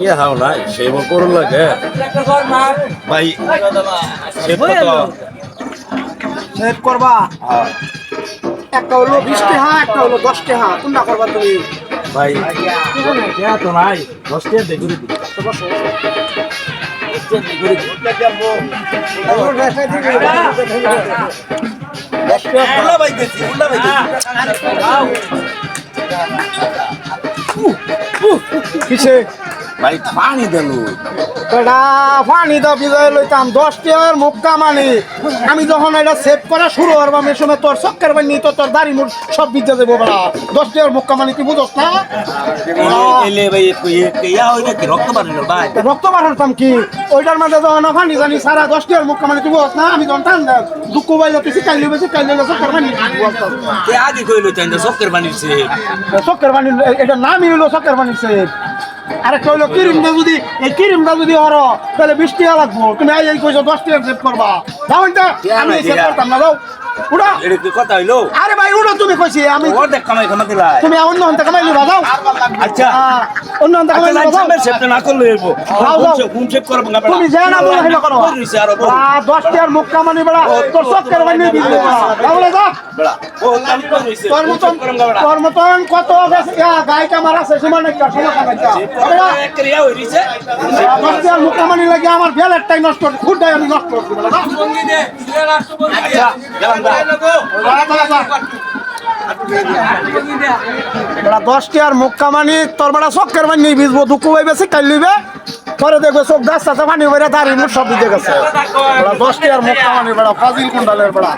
ইয়ে হাও নাই সেই করুন লাগে ভাই সেভ করবা একটা হলো 20 টাকা একটা হলো 10 টাকা কোনটা করবা তুমি ভাই তো নাই 10 টাকা দেখুন কিসে ভাই পানি দিল বেটা পানি দাও বিজয় লইতাম 10 টাকার মুক্কা মানে আমি যখন এটা সেভ করা শুরু করবো আমি সময় তোর চক্কের বানি তোর দাড়ি মুখ সব বিদ্যা দেবো বেটা 10 টাকার মুক্কা মানে তুই বুঝস না রক্ত বার হতাম কি ওইটার মাঝে যখন পানি জানি সারা 10 টাকার মুক্কা মানে তুই বুঝস না আমি যখন টান দেয় দুঃখ বাইলে তুই কাইলে বেশি কাইলে চক্কের বানি আগে কইলো চক্কের বানিয়েছে চক্কের বানি এটা নামই হলো চক্কের বানিয়েছে আরে কইলো ক্রিমটা যদি এই ক্রিমটা যদি হর তাহলে 20 টাকা লাগবো তুমি এই কইছো 10 টাকা সেভ করবা দাও এটা আমি সেভ করতাম না দাও উড়া এটা কি কথা হইলো আরে ভাই উড়া তুমি কইছি আমি অর্ধেক কামাই কামাতে লাই তুমি অন্য হন্তে কামাই লিবা দাও আচ্ছা অন্য হন্তে কামাই লিবা দাও সেভ না করলে এরপো ঘুম সেভ করব না তুমি যা না বলে হলো করো 10 টাকার মুখ কামানি বড়া তোর চক্কের বানি দিবি দাও বলে যা তোর মতন কত গাই কামার আছে সমান একটা সমস্যা নাই মুখ কামানি লাগে আমার বেলের টাই নষ্ট খুঁটাই আমি নষ্ট করছি বড়া 10 টাকার মুখ কামানি তোর বড়া চক্কের বানি ভিজবো দুঃখ হয়ে বেশি কাল লিবে পরে দেখবে সব গাছ আছে পানি বেড়ে দাঁড়িয়ে সব দিতে গেছে 10 টাকার মুখ কামানি বড়া ফাজিল কুন্ডালের বড়া